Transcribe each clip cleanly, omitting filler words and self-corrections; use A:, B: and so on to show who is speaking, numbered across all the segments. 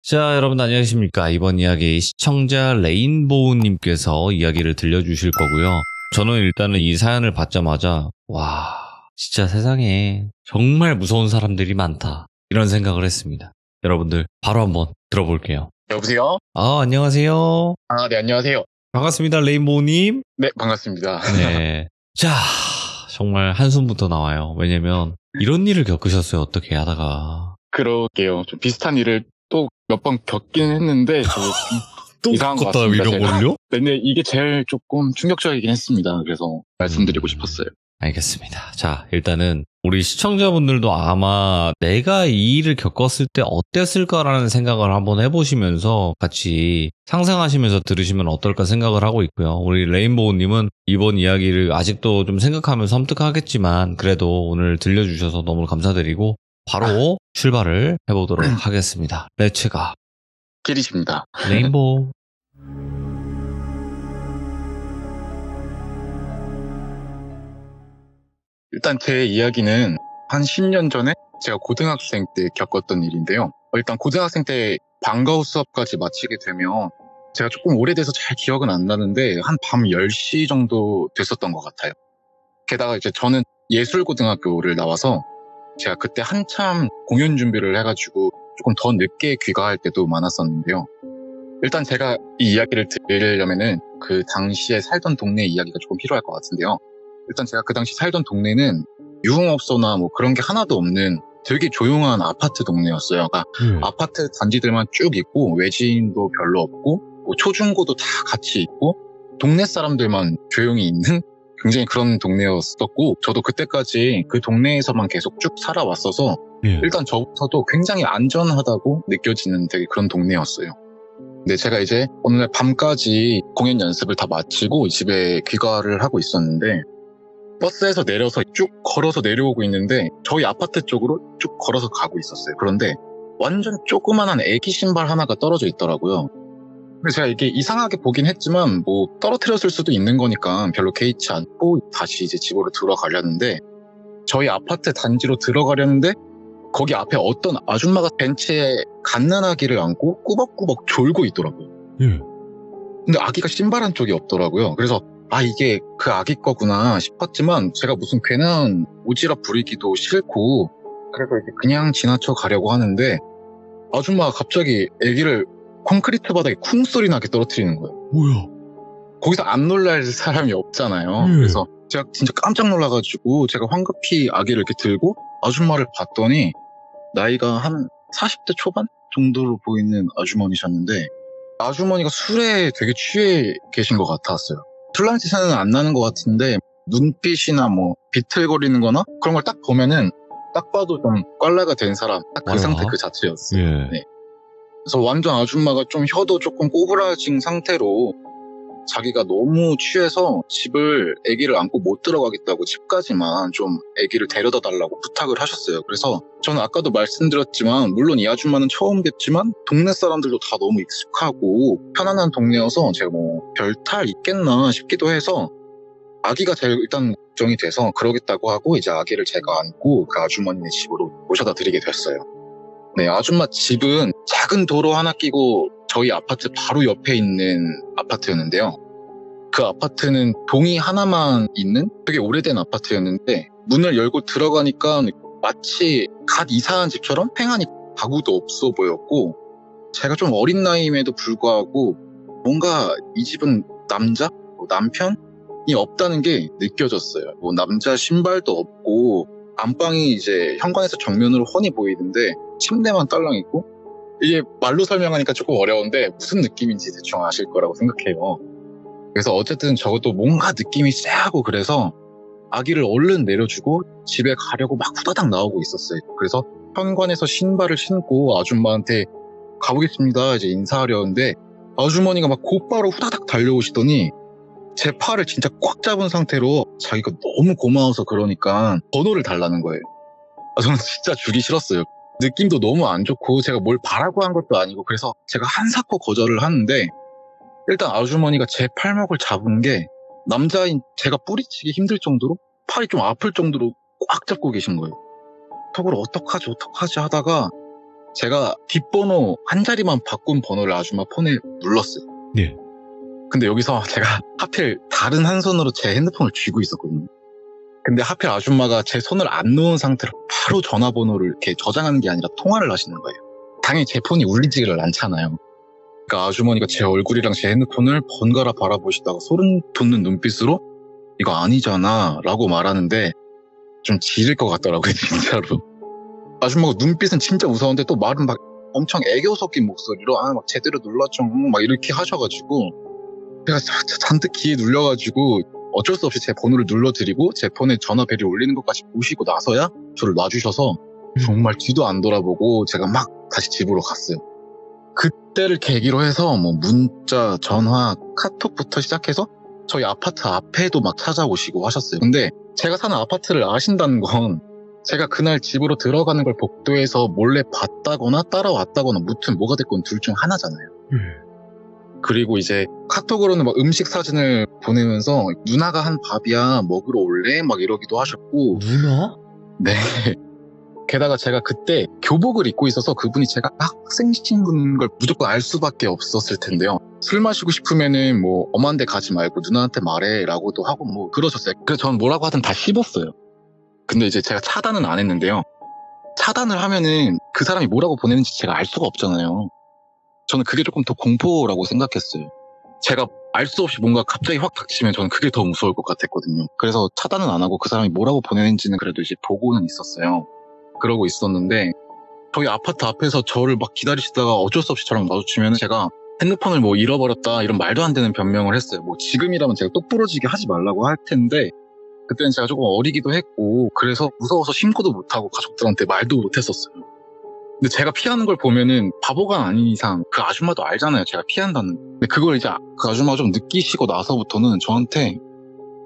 A: 자, 여러분 안녕하십니까. 이번 이야기 시청자 레인보우님께서 이야기를 들려주실 거고요. 저는 일단은 이 사연을 받자마자 와, 진짜 세상에 정말 무서운 사람들이 많다, 이런 생각을 했습니다. 여러분들 바로 한번 들어볼게요.
B: 여보세요?
A: 안녕하세요.
B: 네, 안녕하세요.
A: 반갑습니다, 레인보우님.
B: 네, 반갑습니다.
A: 네. 자, 정말 한숨부터 나와요. 왜냐면 이런 일을 겪으셨어요, 어떻게 하다가.
B: 그러게요. 좀 비슷한 일을 또 몇 번 겪긴 했는데,
A: 또
B: 이상한 것
A: 겪었다,
B: 같습니다,
A: 이런
B: 제가.
A: 걸요?
B: 근데 이게 제일 조금 충격적이긴 했습니다. 그래서 말씀드리고 싶었어요.
A: 알겠습니다. 자, 일단은 우리 시청자분들도 아마 내가 이 일을 겪었을 때 어땠을까라는 생각을 한번 해보시면서 같이 상상하시면서 들으시면 어떨까 생각을 하고 있고요. 우리 레인보우님은 이번 이야기를 아직도 좀 생각하면서 섬뜩하겠지만 그래도 오늘 들려주셔서 너무 감사드리고 바로 출발을 해보도록 하겠습니다. 렛츠가
B: 키리십니다.
A: 레인보우.
B: 일단 제 이야기는 한 10년 전에 제가 고등학생 때 겪었던 일인데요. 일단 고등학생 때 방과후 수업까지 마치게 되면 제가 조금 오래돼서 잘 기억은 안 나는데 한 밤 10시 정도 됐었던 것 같아요. 게다가 이제 저는 예술고등학교를 나와서 제가 그때 한참 공연 준비를 해가지고 조금 더 늦게 귀가할 때도 많았었는데요. 일단 제가 이 이야기를 들으려면은 그 당시에 살던 동네 이야기가 조금 필요할 것 같은데요. 일단 제가 그 당시 살던 동네는 유흥업소나 뭐 그런 게 하나도 없는 되게 조용한 아파트 동네였어요. 그러니까 아파트 단지들만 쭉 있고 외지인도 별로 없고 뭐 초중고도 다 같이 있고 동네 사람들만 조용히 있는 굉장히 그런 동네였었고, 저도 그때까지 그 동네에서만 계속 쭉 살아왔어서 일단 저부터도 굉장히 안전하다고 느껴지는 되게 그런 동네였어요. 근데 제가 이제 어느 날 밤까지 공연 연습을 다 마치고 집에 귀가를 하고 있었는데 버스에서 내려서 쭉 걸어서 내려오고 있는데 저희 아파트 쪽으로 쭉 걸어서 가고 있었어요. 그런데 완전 조그만한 애기 신발 하나가 떨어져 있더라고요. 그래서 제가 이게 이상하게 보긴 했지만 뭐 떨어뜨렸을 수도 있는 거니까 별로 개의치 않고 다시 이제 집으로 들어가려는데, 저희 아파트 단지로 들어가려는데 거기 앞에 어떤 아줌마가 벤치에 갓난아기를 안고 꾸벅꾸벅 졸고 있더라고요. 근데 아기가 신발 한 쪽이 없더라고요. 그래서 이게 그 아기 거구나 싶었지만 제가 무슨 괜한 오지랖 부리기도 싫고 그래서 이제 그냥 지나쳐 가려고 하는데 아줌마가 갑자기 아기를 콘크리트 바닥에 쿵 소리 나게 떨어뜨리는 거예요.
A: 뭐야?
B: 거기서 안 놀랄 사람이 없잖아요. 그래서 제가 진짜 깜짝 놀라가지고 제가 황급히 아기를 이렇게 들고 아줌마를 봤더니 나이가 한 40대 초반 정도로 보이는 아주머니셨는데 아주머니가 술에 되게 취해 계신 것 같았어요. 술 냄새는 안 나는 것 같은데 눈빛이나 뭐 비틀거리는 거나 그런 걸 딱 보면은 딱 봐도 좀 꽐라가 된 사람, 딱 그 상태 그 자체였어요. 네. 그래서 완전 아줌마가 좀 혀도 조금 꼬부라진 상태로 자기가 너무 취해서 집을 아기를 안고 못 들어가겠다고 집까지만 좀 아기를 데려다 달라고 부탁을 하셨어요. 그래서 저는 아까도 말씀드렸지만 물론 이 아줌마는 처음 뵙지만 동네 사람들도 다 너무 익숙하고 편안한 동네여서 제가 뭐 별 탈 있겠나 싶기도 해서 아기가 제일 일단 걱정이 돼서 그러겠다고 하고 이제 아기를 제가 안고 그 아주머니네 집으로 모셔다 드리게 됐어요. 네, 아줌마 집은 작은 도로 하나 끼고 저희 아파트 바로 옆에 있는 아파트였는데요. 그 아파트는 동이 하나만 있는 되게 오래된 아파트였는데 문을 열고 들어가니까 마치 갓 이사한 집처럼 팽하니 가구도 없어 보였고, 제가 좀 어린 나이임에도 불구하고 뭔가 이 집은 남자? 남편이 없다는 게 느껴졌어요. 뭐 남자 신발도 없고 안방이 이제 현관에서 정면으로 훤히 보이는데 침대만 딸랑 있고, 이게 말로 설명하니까 조금 어려운데 무슨 느낌인지 대충 아실 거라고 생각해요. 그래서 어쨌든 적어도 뭔가 느낌이 쎄하고 그래서 아기를 얼른 내려주고 집에 가려고 막 후다닥 나오고 있었어요. 그래서 현관에서 신발을 신고 아줌마한테 가보겠습니다 이제 인사하려는데 아주머니가 막 곧바로 후다닥 달려오시더니 제 팔을 진짜 꽉 잡은 상태로 자기가 너무 고마워서 그러니까 번호를 달라는 거예요. 저는 진짜 주기 싫었어요. 느낌도 너무 안 좋고 제가 뭘 바라고 한 것도 아니고 그래서 제가 한사코 거절을 하는데, 일단 아주머니가 제 팔목을 잡은 게 남자인 제가 뿌리치기 힘들 정도로 팔이 좀 아플 정도로 꽉 잡고 계신 거예요. 속으로 어떡하지 하다가 제가 뒷번호 한 자리만 바꾼 번호를 아줌마 폰에 눌렀어요.
A: 네.
B: 근데 여기서 제가 하필 다른 한 손으로 제 핸드폰을 쥐고 있었거든요. 근데 하필 아줌마가 제 손을 안 놓은 상태로 바로 전화번호를 이렇게 저장하는 게 아니라 통화를 하시는 거예요. 당연히 제 폰이 울리지를 않잖아요. 그러니까 아주머니가 제 얼굴이랑 제 핸드폰을 번갈아 바라보시다가 소름 돋는 눈빛으로 이거 아니잖아 라고 말하는데 좀 지릴 것 같더라고요, 진짜로. 아줌마가 눈빛은 진짜 무서운데 또 말은 막 엄청 애교 섞인 목소리로 막 제대로 눌렀죠 막 이렇게 하셔가지고 제가 잔뜩 귀에 눌려가지고 어쩔 수 없이 제 번호를 눌러드리고 제 폰에 전화벨이 울리는 것까지 보시고 나서야 저를 놔주셔서 정말 뒤도 안 돌아보고 제가 막 다시 집으로 갔어요. 그때를 계기로 해서 뭐 문자, 전화, 카톡부터 시작해서 저희 아파트 앞에도 막 찾아오시고 하셨어요. 근데 제가 사는 아파트를 아신다는 건 제가 그날 집으로 들어가는 걸 복도에서 몰래 봤다거나 따라왔다거나 무튼 뭐가 됐건 둘 중 하나잖아요. 그리고 이제 카톡으로는 막 음식 사진을 보내면서 누나가 한 밥이야 먹으러 올래? 막 이러기도 하셨고.
A: 누나?
B: 네. 게다가 제가 그때 교복을 입고 있어서 그분이 제가 학생이신 분인 걸 무조건 알 수밖에 없었을 텐데요. 술 마시고 싶으면은 뭐 엄한 데 가지 말고 누나한테 말해 라고도 하고 뭐 그러셨어요. 그래서 저는 뭐라고 하든 다 씹었어요. 근데 이제 제가 차단은 안 했는데요. 차단을 하면은 그 사람이 뭐라고 보내는지 제가 알 수가 없잖아요. 저는 그게 조금 더 공포라고 생각했어요. 제가 알 수 없이 뭔가 갑자기 확 닥치면 저는 그게 더 무서울 것 같았거든요. 그래서 차단은 안 하고 그 사람이 뭐라고 보내는지는 그래도 이제 보고는 있었어요. 그러고 있었는데 저희 아파트 앞에서 저를 막 기다리시다가 어쩔 수 없이 저랑 마주치면 제가 핸드폰을 뭐 잃어버렸다 이런 말도 안 되는 변명을 했어요. 뭐 지금이라면 제가 똑부러지게 하지 말라고 할 텐데 그때는 제가 조금 어리기도 했고 그래서 무서워서 신고도 못하고 가족들한테 말도 못했었어요. 근데 제가 피하는 걸 보면은 바보가 아닌 이상 그 아줌마도 알잖아요. 제가 피한다는. 근데 그걸 이제 그 아줌마가 좀 느끼시고 나서부터는 저한테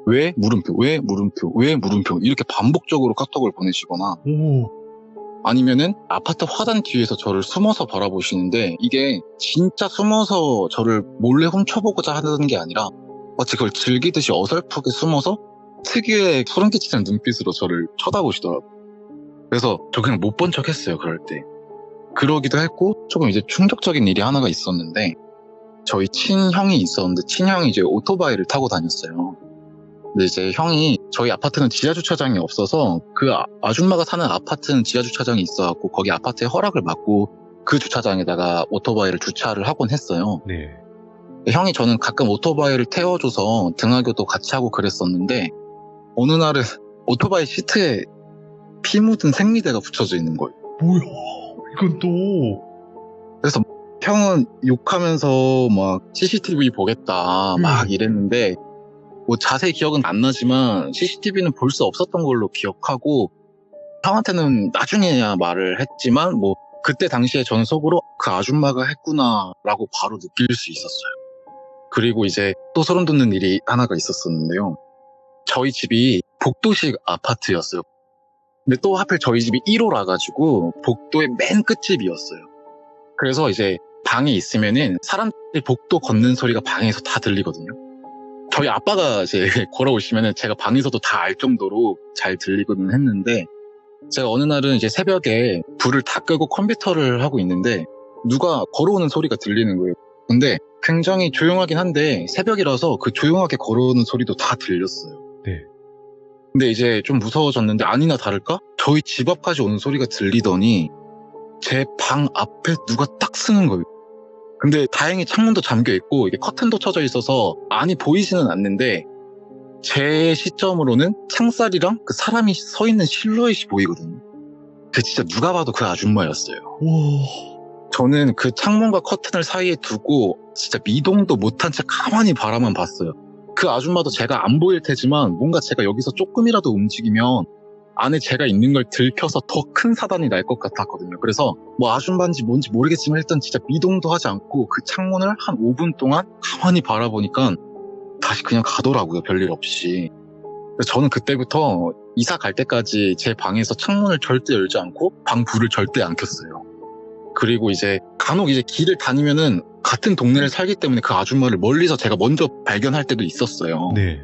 B: 왜? 물음표, 왜? 물음표, 왜? 물음표 이렇게 반복적으로 카톡을 보내시거나 아니면은 아파트 화단 뒤에서 저를 숨어서 바라보시는데 이게 진짜 숨어서 저를 몰래 훔쳐보고자 하는 게 아니라 마치 그걸 즐기듯이 어설프게 숨어서 특유의 소름 끼치는 눈빛으로 저를 쳐다보시더라고요. 그래서 저 그냥 못 본 척 했어요, 그럴 때. 그러기도 했고 조금 이제 충격적인 일이 하나가 있었는데 저희 친형이 있었는데 친형이 이제 오토바이를 타고 다녔어요. 근데 이제 형이 저희 아파트는 지하주차장이 없어서 그 아줌마가 사는 아파트는 지하주차장이 있어갖고 거기 아파트에 허락을 받고 그 주차장에다가 오토바이를 주차를 하곤 했어요.
A: 네.
B: 형이 저는 가끔 오토바이를 태워줘서 등하교도 같이 하고 그랬었는데 어느 날은 오토바이 시트에 피 묻은 생리대가 붙여져 있는 거예요.
A: 뭐야? 이건 또.
B: 그래서 형은 욕하면서 막 CCTV 보겠다 막 이랬는데 뭐 자세히 기억은 안 나지만 CCTV는 볼 수 없었던 걸로 기억하고 형한테는 나중에야 말을 했지만 뭐 그때 당시에 저는 속으로 그 아줌마가 했구나라고 바로 느낄 수 있었어요. 그리고 이제 또 소름 돋는 일이 하나가 있었었는데요. 저희 집이 복도식 아파트였어요. 근데 또 하필 저희 집이 1호라 가지고 복도의 맨 끝집이었어요. 그래서 이제 방에 있으면은 사람들이 복도 걷는 소리가 방에서 다 들리거든요. 저희 아빠가 이제 걸어오시면은 제가 방에서도 다 알 정도로 잘 들리거든 했는데 제가 어느 날은 이제 새벽에 불을 다 끄고 컴퓨터를 하고 있는데 누가 걸어오는 소리가 들리는 거예요. 근데 굉장히 조용하긴 한데 새벽이라서 그 조용하게 걸어오는 소리도 다 들렸어요.
A: 네.
B: 근데 이제 좀 무서워졌는데 아니나 다를까? 저희 집 앞까지 오는 소리가 들리더니 제 방 앞에 누가 딱 쓰는 거예요. 근데 다행히 창문도 잠겨 있고 이게 커튼도 쳐져 있어서 안이 보이지는 않는데 제 시점으로는 창살이랑 그 사람이 서 있는 실루엣이 보이거든요. 그 진짜 누가 봐도 그 아줌마였어요.
A: 와.
B: 저는 그 창문과 커튼을 사이에 두고 진짜 미동도 못한 채 가만히 바라만 봤어요. 그 아줌마도 제가 안 보일 테지만 뭔가 제가 여기서 조금이라도 움직이면 안에 제가 있는 걸 들켜서 더 큰 사단이 날 것 같았거든요. 그래서 뭐 아줌마인지 뭔지 모르겠지만 일단 진짜 미동도 하지 않고 그 창문을 한 5분 동안 가만히 바라보니까 다시 그냥 가더라고요. 별일 없이. 그래서 저는 그때부터 이사 갈 때까지 제 방에서 창문을 절대 열지 않고 방 불을 절대 안 켰어요. 그리고 이제 간혹 이제 길을 다니면은 같은 동네를 살기 때문에 그 아줌마를 멀리서 제가 먼저 발견할 때도 있었어요.
A: 네.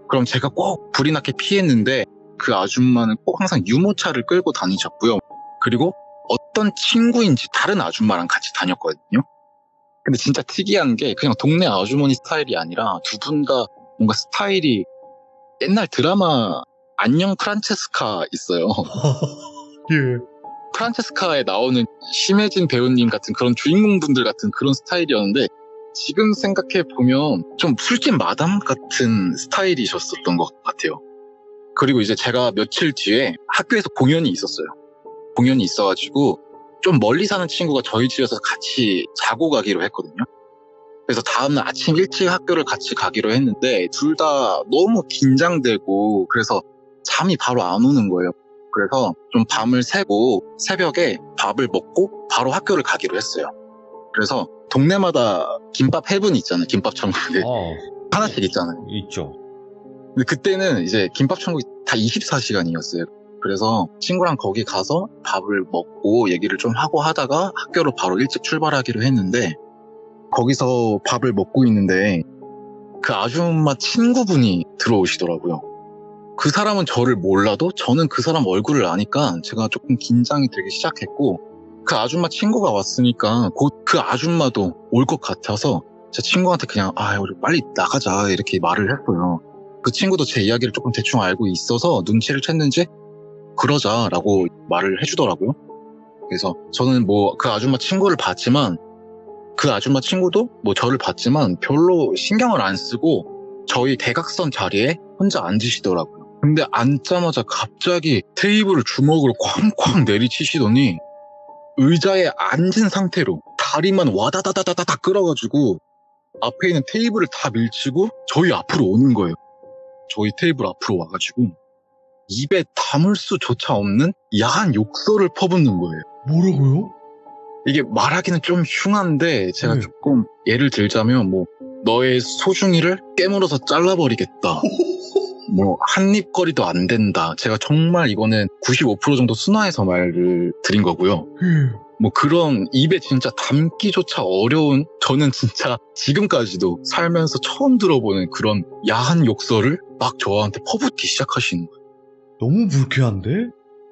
B: 그럼 제가 꼭 불이 나게 피했는데 그 아줌마는 꼭 항상 유모차를 끌고 다니셨고요. 그리고 어떤 친구인지 다른 아줌마랑 같이 다녔거든요. 근데 진짜 특이한 게 그냥 동네 아주머니 스타일이 아니라 두 분 다 뭔가 스타일이 옛날 드라마 안녕 프란체스카 있어요.
C: 예.
B: 프란체스카에 나오는 심혜진 배우님 같은 그런 주인공분들 같은 그런 스타일이었는데 지금 생각해보면 좀 술집 마담 같은 스타일이셨었던 것 같아요. 그리고 이제 제가 며칠 뒤에 학교에서 공연이 있었어요. 공연이 있어가지고 좀 멀리 사는 친구가 저희 집에서 같이 자고 가기로 했거든요. 그래서 다음날 아침 일찍 학교를 같이 가기로 했는데 둘 다 너무 긴장되고 그래서 잠이 바로 안 오는 거예요. 그래서 좀 밤을 새고 새벽에 밥을 먹고 바로 학교를 가기로 했어요. 그래서 동네마다 김밥 해븐 있잖아요. 김밥 천국에 하나씩 있잖아요.
A: 있죠.
B: 근데 그때는 이제 김밥 천국이 다 24시간이었어요. 그래서 친구랑 거기 가서 밥을 먹고 얘기를 좀 하고 하다가 학교로 바로 일찍 출발하기로 했는데 거기서 밥을 먹고 있는데 그 아줌마 친구분이 들어오시더라고요. 그 사람은 저를 몰라도 저는 그 사람 얼굴을 아니까 제가 조금 긴장이 되기 시작했고 그 아줌마 친구가 왔으니까 곧 그 아줌마도 올 것 같아서 제 친구한테 그냥 우리 빨리 나가자 이렇게 말을 했어요. 그 친구도 제 이야기를 조금 대충 알고 있어서 눈치를 챘는지 그러자라고 말을 해주더라고요. 그래서 저는 뭐 그 아줌마 친구를 봤지만 그 아줌마 친구도 뭐 저를 봤지만 별로 신경을 안 쓰고 저희 대각선 자리에 혼자 앉으시더라고요. 근데 앉자마자 갑자기 테이블을 주먹으로 쾅쾅 내리치시더니 의자에 앉은 상태로 다리만 와다다다다다 끌어가지고 앞에 있는 테이블을 다 밀치고 저희 앞으로 오는 거예요. 저희 테이블 앞으로 와가지고 입에 담을 수조차 없는 야한 욕설을 퍼붓는 거예요.
C: 뭐라고요?
B: 이게 말하기는 좀 흉한데 제가 조금 예를 들자면 뭐 너의 소중이를 깨물어서 잘라버리겠다. 뭐 한입거리도 안 된다. 제가 정말 이거는 95% 정도 순화해서 말을 드린 거고요. 뭐 그런 입에 진짜 담기조차 어려운 저는 진짜 지금까지도 살면서 처음 들어보는 그런 야한 욕설을 막 저한테 퍼붓기 시작하시는 거예요.
C: 너무 불쾌한데?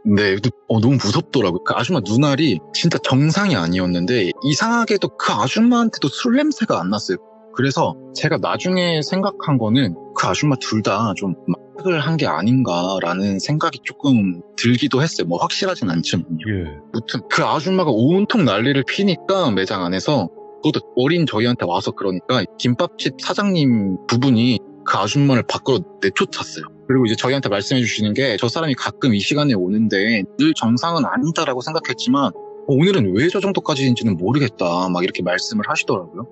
B: 네, 너무 무섭더라고요. 그 아줌마 눈알이 진짜 정상이 아니었는데 이상하게도 그 아줌마한테도 술 냄새가 안 났어요. 그래서 제가 나중에 생각한 거는 그 아줌마 둘 다 좀 막을 한 게 아닌가라는 생각이 조금 들기도 했어요. 뭐 확실하진 않지만요.
C: 예.
B: 무튼 그 아줌마가 온통 난리를 피니까 매장 안에서 그것도 어린 저희한테 와서 그러니까 김밥집 사장님 부분이 그 아줌마를 밖으로 내쫓았어요. 그리고 이제 저희한테 말씀해 주시는 게 저 사람이 가끔 이 시간에 오는데 늘 정상은 아니다라고 생각했지만 오늘은 왜 저 정도까지인지는 모르겠다 막 이렇게 말씀을 하시더라고요.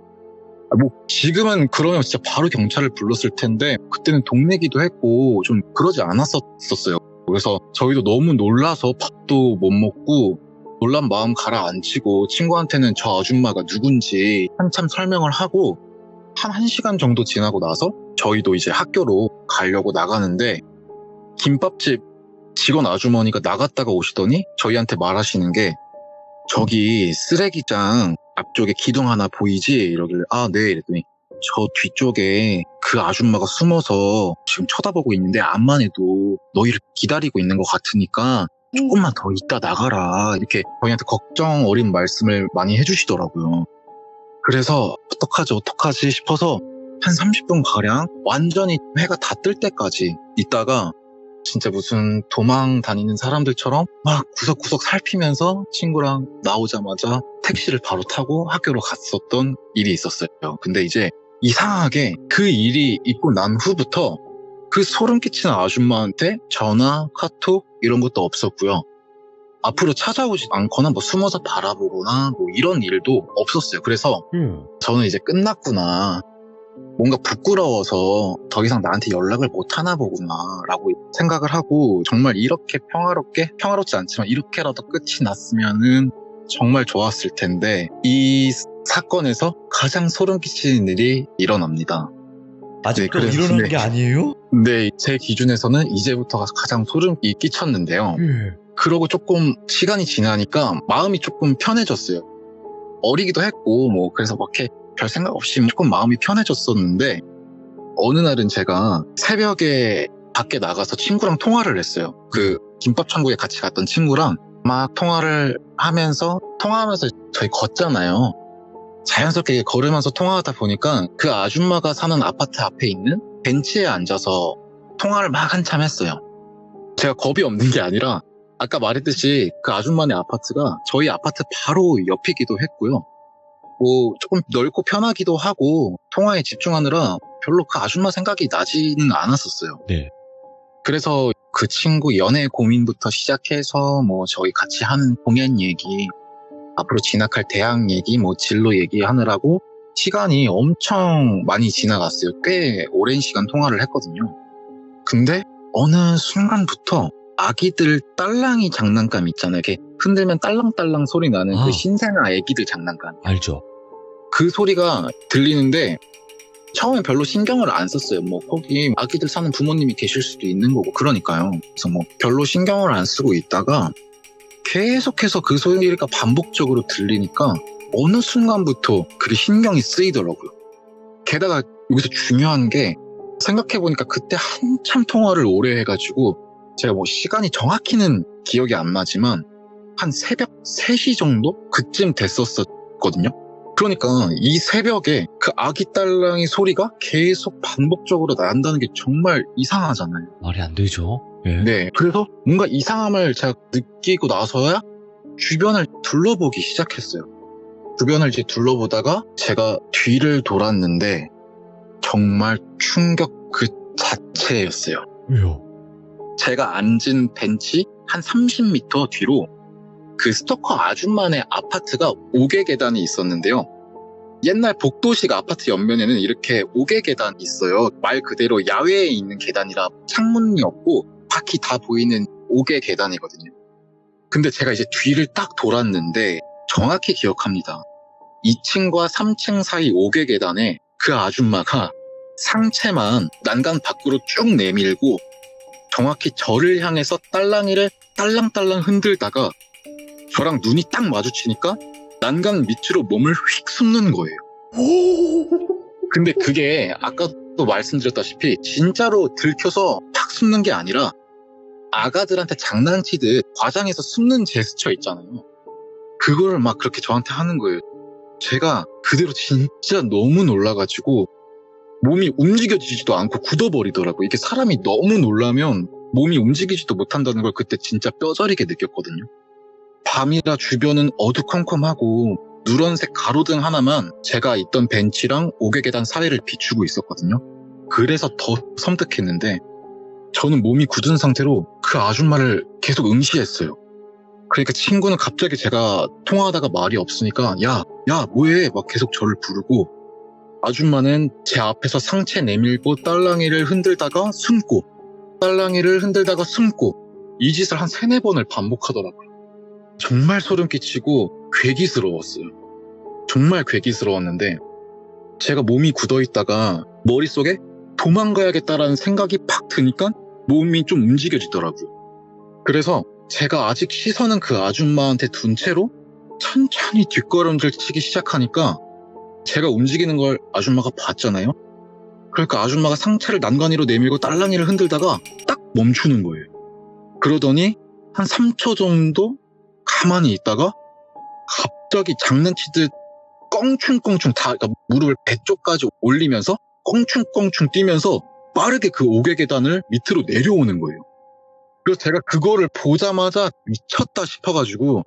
B: 뭐 지금은 그러면 진짜 바로 경찰을 불렀을 텐데 그때는 동네기도 했고 좀 그러지 않았었어요. 그래서 저희도 너무 놀라서 밥도 못 먹고 놀란 마음 가라앉히고 친구한테는 저 아줌마가 누군지 한참 설명을 하고 한 1시간 정도 지나고 나서 저희도 이제 학교로 가려고 나가는데 김밥집 직원 아주머니가 나갔다가 오시더니 저희한테 말하시는 게 저기 쓰레기장 앞쪽에 기둥 하나 보이지? 이러길래 네 이랬더니 저 뒤쪽에 그 아줌마가 숨어서 지금 쳐다보고 있는데 암만 해도 너희를 기다리고 있는 것 같으니까 조금만 더 있다 나가라 이렇게 저희한테 걱정 어린 말씀을 많이 해주시더라고요. 그래서 어떡하지 싶어서 한 30분가량 완전히 해가 다 뜰 때까지 있다가 진짜 무슨 도망 다니는 사람들처럼 막 구석구석 살피면서 친구랑 나오자마자 택시를 바로 타고 학교로 갔었던 일이 있었어요. 근데 이제 이상하게 그 일이 있고 난 후부터 그 소름 끼치는 아줌마한테 전화, 카톡 이런 것도 없었고요. 앞으로 찾아오지 않거나 뭐 숨어서 바라보거나 뭐 이런 일도 없었어요. 그래서 저는 이제 끝났구나. 뭔가 부끄러워서 더 이상 나한테 연락을 못 하나 보구나 라고 생각을 하고 정말 이렇게 평화롭지 않지만 이렇게라도 끝이 났으면은 정말 좋았을 텐데 이 사건에서 가장 소름 끼치는 일이 일어납니다.
C: 아직도 일어난 게 아니에요?
B: 네, 제 기준에서는 이제부터가 가장 소름이 끼쳤는데요. 그러고 조금 시간이 지나니까 마음이 조금 편해졌어요. 어리기도 했고 뭐 그래서 막 이렇게 별 생각 없이 조금 마음이 편해졌었는데 어느 날은 제가 새벽에 밖에 나가서 친구랑 통화를 했어요. 그 김밥 천국에 같이 갔던 친구랑 막 통화하면서 저희 걷잖아요. 자연스럽게 걸으면서 통화하다 보니까 그 아줌마가 사는 아파트 앞에 있는 벤치에 앉아서 통화를 막 한참 했어요. 제가 겁이 없는 게 아니라 아까 말했듯이 그 아줌마네 아파트가 저희 아파트 바로 옆이기도 했고요. 뭐 조금 넓고 편하기도 하고 통화에 집중하느라 별로 그 아줌마 생각이 나지는 않았었어요.
A: 네.
B: 그래서 그 친구 연애 고민부터 시작해서 뭐 저희 같이 하는 공연 얘기, 앞으로 진학할 대학 얘기, 뭐 진로 얘기하느라고 시간이 엄청 많이 지나갔어요. 꽤 오랜 시간 통화를 했거든요. 근데 어느 순간부터 아기들 딸랑이 장난감 있잖아요. 이렇게 흔들면 딸랑딸랑 소리 나는 그 신생아 아기들 장난감.
A: 알죠.
B: 그 소리가 들리는데 처음엔 별로 신경을 안 썼어요. 뭐 거기 아기들 사는 부모님이 계실 수도 있는 거고 그러니까요. 그래서 뭐 별로 신경을 안 쓰고 있다가 계속해서 그 소리가 반복적으로 들리니까 어느 순간부터 그게 신경이 쓰이더라고요. 게다가 여기서 중요한 게 생각해보니까 그때 한참 통화를 오래 해가지고 제가 뭐 시간이 정확히는 기억이 안 나지만 한 새벽 3시 정도? 그쯤 됐었거든요. 그러니까 이 새벽에 그 아기 딸랑이 소리가 계속 반복적으로 난다는 게 정말 이상하잖아요.
A: 말이 안 되죠. 예.
B: 네. 그래서 뭔가 이상함을 제가 느끼고 나서야 주변을 둘러보기 시작했어요. 주변을 이제 둘러보다가 제가 뒤를 돌았는데 정말 충격 그 자체였어요.
A: 왜요?
B: 제가 앉은 벤치 한 30m 뒤로 그 스토커 아줌마네 아파트가 5개 계단이 있었는데요. 옛날 복도식 아파트 옆면에는 이렇게 5개 계단이 있어요. 말 그대로 야외에 있는 계단이라 창문이 없고 바퀴 다 보이는 5개 계단이거든요. 근데 제가 이제 뒤를 딱 돌았는데 정확히 기억합니다. 2층과 3층 사이 5개 계단에 그 아줌마가 상체만 난간 밖으로 쭉 내밀고 정확히 저를 향해서 딸랑이를 딸랑딸랑 흔들다가 저랑 눈이 딱 마주치니까 난간 밑으로 몸을 휙 숨는 거예요. 근데 그게 아까도 말씀드렸다시피 진짜로 들켜서 팍 숨는 게 아니라 아가들한테 장난치듯 과장해서 숨는 제스처 있잖아요. 그걸 막 그렇게 저한테 하는 거예요. 제가 그대로 진짜 너무 놀라가지고 몸이 움직여지지도 않고 굳어버리더라고요. 이게 사람이 너무 놀라면 몸이 움직이지도 못한다는 걸 그때 진짜 뼈저리게 느꼈거든요. 밤이라 주변은 어두컴컴하고 누런색 가로등 하나만 제가 있던 벤치랑 5개 계단 사이를 비추고 있었거든요. 그래서 더 섬뜩했는데 저는 몸이 굳은 상태로 그 아줌마를 계속 응시했어요. 그러니까 친구는 갑자기 제가 통화하다가 말이 없으니까 야 뭐해? 막 계속 저를 부르고 아줌마는 제 앞에서 상체 내밀고 딸랑이를 흔들다가 숨고 딸랑이를 흔들다가 숨고 이 짓을 한 3-4번을 반복하더라고요. 정말 소름 끼치고 괴기스러웠어요. 정말 괴기스러웠는데 제가 몸이 굳어있다가 머릿속에 도망가야겠다라는 생각이 팍 드니까 몸이 좀 움직여지더라고요. 그래서 제가 아직 시선은 그 아줌마한테 둔 채로 천천히 뒷걸음질 치기 시작하니까 제가 움직이는 걸 아줌마가 봤잖아요. 그러니까 아줌마가 상체를 난간위로 내밀고 딸랑이를 흔들다가 딱 멈추는 거예요. 그러더니 한 3초 정도 가만히 있다가 갑자기 장난치듯 껑충껑충 그러니까 무릎을 배 쪽까지 올리면서 껑충껑충 뛰면서 빠르게 그 5개 계단을 밑으로 내려오는 거예요. 그래서 제가 그거를 보자마자 미쳤다 싶어가지고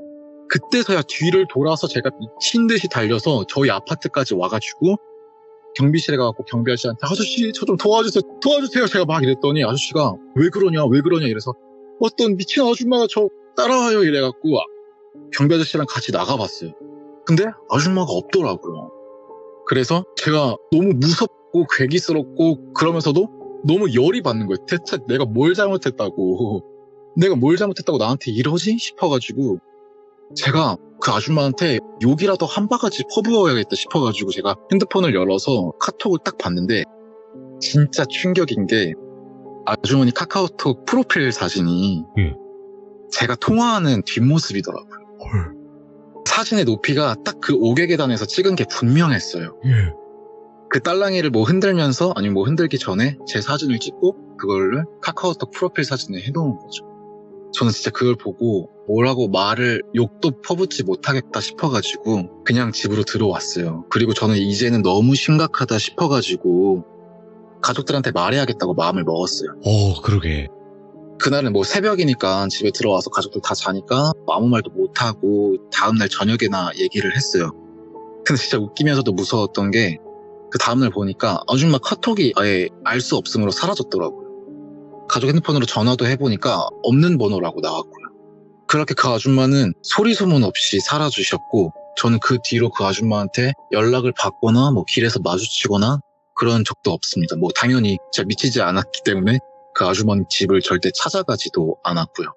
B: 그때서야 뒤를 돌아서 제가 미친 듯이 달려서 저희 아파트까지 와가지고 경비실에 가갖고 경비 아저씨한테 아저씨 저 좀 도와주세요 제가 막 이랬더니 아저씨가 왜 그러냐 이래서 어떤 미친 아줌마가 저 따라와요 이래갖고 경비 아저씨랑 같이 나가봤어요. 근데 아줌마가 없더라고요. 그래서 제가 너무 무섭고 괴기스럽고 그러면서도 너무 열이 받는 거예요. 대체 내가 뭘 잘못했다고 나한테 이러지 싶어가지고 제가 그 아줌마한테 욕이라도 한 바가지 퍼부어야겠다 싶어가지고 제가 핸드폰을 열어서 카톡을 딱 봤는데 진짜 충격인 게 아주머니 카카오톡 프로필 사진이 제가 통화하는 뒷모습이더라고요.
C: 헐.
B: 사진의 높이가 딱 그 5개 계단에서 찍은 게 분명했어요. 그 딸랑이를 뭐 흔들면서 아니면 뭐 흔들기 전에 제 사진을 찍고 그거를 카카오톡 프로필 사진에 해놓은 거죠. 저는 진짜 그걸 보고 뭐라고 말을 욕도 퍼붓지 못하겠다 싶어가지고 그냥 집으로 들어왔어요. 그리고 저는 이제는 너무 심각하다 싶어가지고 가족들한테 말해야겠다고 마음을 먹었어요.
A: 그러게.
B: 그날은 뭐 새벽이니까 집에 들어와서 가족들 다 자니까 아무 말도 못하고 다음날 저녁에나 얘기를 했어요. 근데 진짜 웃기면서도 무서웠던 게 그 다음날 보니까 아줌마 카톡이 아예 알 수 없음으로 사라졌더라고요. 가족 핸드폰으로 전화도 해보니까 없는 번호라고 나왔고요. 그렇게 그 아줌마는 소리 소문 없이 사라지셨고 저는 그 뒤로 그 아줌마한테 연락을 받거나 뭐 길에서 마주치거나 그런 적도 없습니다. 뭐 당연히 제가 미치지 않았기 때문에 그 아주머니 집을 절대 찾아가지도 않았고요.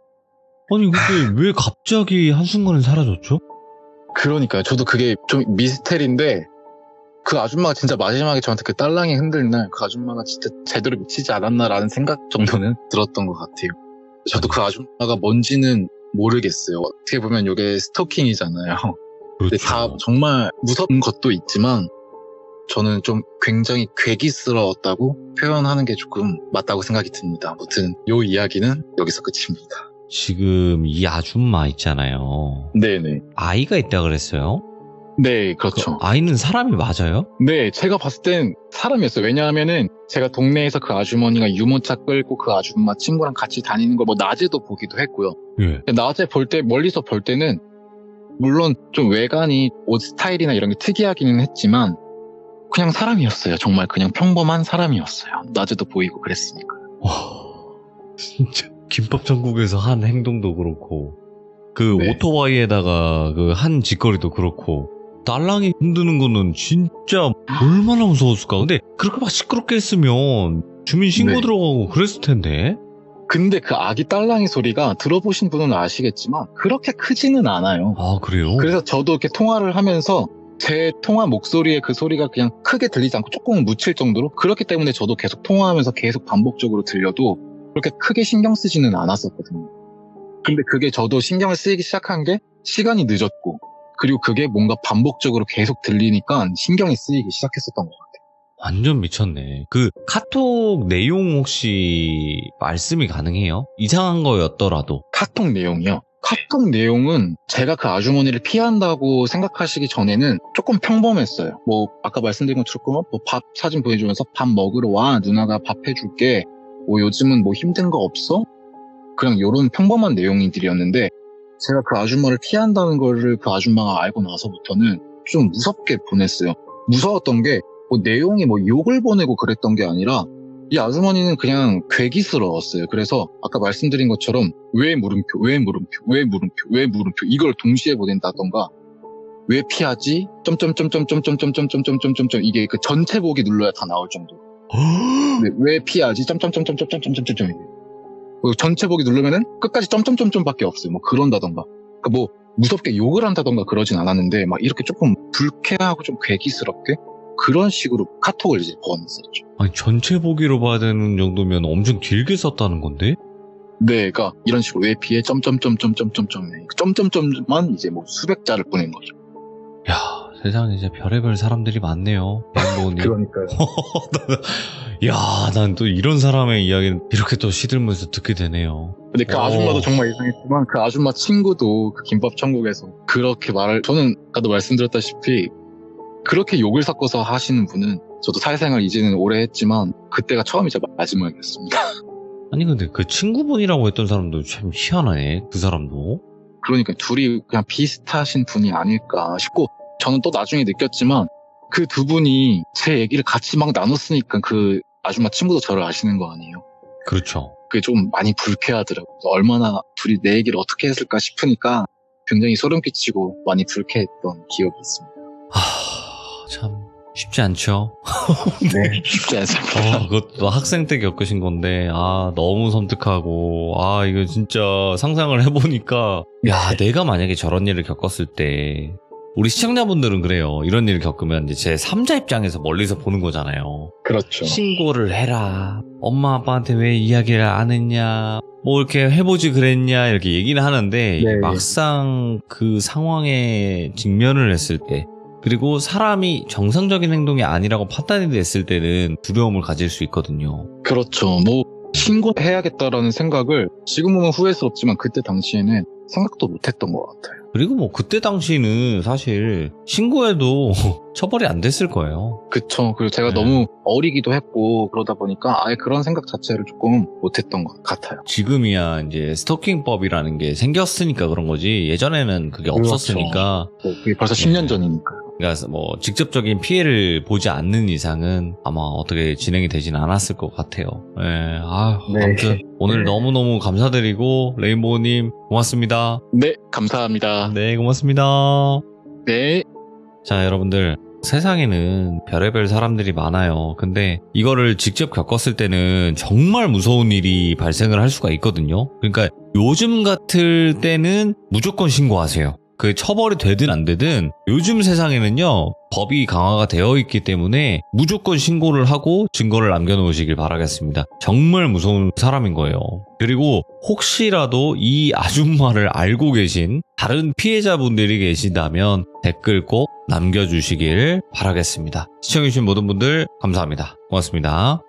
A: 아니 근데 왜 갑자기 한순간에 사라졌죠?
B: 그러니까요. 저도 그게 좀 미스테리인데 그 아줌마가 진짜 마지막에 저한테 그 딸랑이 흔들 날 그 아줌마가 진짜 제대로 미치지 않았나라는 생각 정도는 들었던 것 같아요. 저도 그 아줌마가 뭔지는 모르겠어요. 어떻게 보면 이게 스토킹이잖아요. 근데
A: 그렇죠.
B: 다 정말 무서운 것도 있지만 저는 좀 굉장히 괴기스러웠다고 표현하는 게 조금 맞다고 생각이 듭니다. 아무튼 이 이야기는 여기서 끝입니다.
A: 지금 이 아줌마 있잖아요.
B: 네네.
A: 아이가 있다 그랬어요?
B: 네, 그렇죠.
A: 아이는 사람이 맞아요?
B: 네, 제가 봤을 땐 사람이었어요. 왜냐하면은 제가 동네에서 그 아주머니가 유모차 끌고 그 아줌마 친구랑 같이 다니는 걸 뭐 낮에도 보기도 했고요.
A: 예.
B: 낮에 볼 때, 멀리서 볼 때는 물론 좀 외관이 옷 스타일이나 이런 게 특이하기는 했지만 그냥 사람이었어요. 정말 그냥 평범한 사람이었어요. 낮에도 보이고 그랬으니까.
A: 와, 진짜 김밥 천국에서 한 행동도 그렇고 그
B: 네.
A: 오토바이에다가 그 한 짓거리도 그렇고 딸랑이 흔드는 거는 진짜 얼마나 무서웠을까. 근데 그렇게 막 시끄럽게 했으면 주민 신고
B: 네.
A: 들어가고 그랬을 텐데.
B: 근데 그 아기 딸랑이 소리가 들어보신 분은 아시겠지만 그렇게 크지는 않아요.
A: 아, 그래요?
B: 그래서 저도 이렇게 통화를 하면서 제 통화 목소리에 그 소리가 그냥 크게 들리지 않고 조금은 묻힐 정도로 그렇기 때문에 저도 계속 통화하면서 계속 반복적으로 들려도 그렇게 크게 신경 쓰지는 않았었거든요. 근데 그게 저도 신경을 쓰이기 시작한 게 시간이 늦었고 그리고 그게 뭔가 반복적으로 계속 들리니까 신경이 쓰이기 시작했었던 것 같아요.
A: 완전 미쳤네. 그 카톡 내용 혹시 말씀이 가능해요? 이상한 거였더라도.
B: 카톡 내용이요? 카톡 내용은 제가 그 아주머니를 피한다고 생각하시기 전에는 조금 평범했어요. 뭐 아까 말씀드린 것처럼 뭐 밥 사진 보여주면서 밥 먹으러 와, 누나가 밥 해줄게, 뭐 요즘은 뭐 힘든 거 없어? 그냥 요런 평범한 내용들이었는데 제가 그 아줌마를 피한다는 거를 그 아줌마가 알고 나서부터는 좀 무섭게 보냈어요. 무서웠던 게 뭐 내용이 뭐 욕을 보내고 그랬던 게 아니라 이 아주머니는 그냥 괴기스러웠어요. 그래서 아까 말씀드린 것처럼 왜 물음표, 왜 물음표, 왜 물음표, 왜 물음표 이걸 동시에 보낸다던가 왜 피하지? 점점점점점점점점점점점점 이게 그 전체 보기 눌러야 다 나올 정도. 왜 피하지? 점점점점점점점점점 전체 보기 누르면은 끝까지 점점점점밖에 없어요. 뭐 그런다던가. 그러니까 뭐 무섭게 욕을 한다던가 그러진 않았는데 막 이렇게 조금 불쾌하고 좀 괴기스럽게 그런 식으로 카톡을 이제 보냈었죠.
A: 아니, 전체 보기로 봐야 되는 정도면 엄청 길게 썼다는 건데?
B: 네, 그러니까 이런 식으로 왜 피해 점점점만 이제 뭐 수백 자를 보낸 거죠.
A: 야, 세상에 이제 별의별 사람들이 많네요. 멤버님.
B: 그러니까요.
A: 야, 난 또 이런 사람의 이야기는 이렇게 또 시들면서 듣게 되네요.
B: 근데 그 아줌마도 정말 이상했지만 그 아줌마 친구도 그 김밥 천국에서 그렇게 말을 저는 아까도 말씀드렸다시피 그렇게 욕을 섞어서 하시는 분은 저도 사회생활 이제는 오래 했지만 그때가 처음이자 마지막이었습니다.
A: 아니 근데 그 친구분이라고 했던 사람도 참 희한하네. 그 사람도.
B: 그러니까 둘이 그냥 비슷하신 분이 아닐까 싶고 저는 또 나중에 느꼈지만 그 두 분이 제 얘기를 같이 막 나눴으니까 그 아줌마 친구도 저를 아시는 거 아니에요.
A: 그렇죠.
B: 그게 좀 많이 불쾌하더라고요. 얼마나 둘이 내 얘기를 어떻게 했을까 싶으니까 굉장히 소름 끼치고 많이 불쾌했던 기억이 있습니다.
A: 참 쉽지 않죠.
B: 네, 쉽지 않습니다.
A: 그것도 학생 때 겪으신 건데 너무 섬뜩하고 이거 진짜 상상을 해보니까 야, 내가 만약에 저런 일을 겪었을 때 우리 시청자분들은 그래요. 이런 일을 겪으면 이제 제 3자 입장에서 멀리서 보는 거잖아요.
B: 그렇죠.
A: 신고를 해라. 엄마 아빠한테 왜 이야기를 안 했냐. 뭐 이렇게 해보지 그랬냐 이렇게 얘기는 하는데
B: 네.
A: 막상 그 상황에 직면을 했을 때 그리고 사람이 정상적인 행동이 아니라고 판단이 됐을 때는 두려움을 가질 수 있거든요.
B: 그렇죠. 뭐 신고해야겠다라는 생각을 지금 보면 후회스럽지만 그때 당시에는 생각도 못했던 것 같아요.
A: 그리고 뭐 그때 당시는 사실 신고해도 처벌이 안 됐을 거예요.
B: 그쵸. 그리고 제가 너무 어리기도 했고 그러다 보니까 아예 그런 생각 자체를 조금 못했던 것 같아요.
A: 지금이야 이제 스토킹법이라는 게 생겼으니까 그런 거지 예전에는 그게 없었으니까.
B: 그게 벌써 10년 전이니까요.
A: 그러니까 뭐 직접적인 피해를 보지 않는 이상은 아마 어떻게 진행이 되진 않았을 것 같아요. 네. 아무튼 오늘 너무너무 감사드리고 레인보우님 고맙습니다.
B: 네, 감사합니다.
A: 네, 고맙습니다.
B: 네.
A: 자, 여러분들 세상에는 별의별 사람들이 많아요. 근데 이거를 직접 겪었을 때는 정말 무서운 일이 발생을 할 수가 있거든요. 그러니까 요즘 같을 때는 무조건 신고하세요. 그 처벌이 되든 안 되든 요즘 세상에는요 법이 강화가 되어 있기 때문에 무조건 신고를 하고 증거를 남겨놓으시길 바라겠습니다. 정말 무서운 사람인 거예요. 그리고 혹시라도 이 아줌마를 알고 계신 다른 피해자분들이 계신다면 댓글 꼭 남겨주시길 바라겠습니다. 시청해주신 모든 분들 감사합니다. 고맙습니다.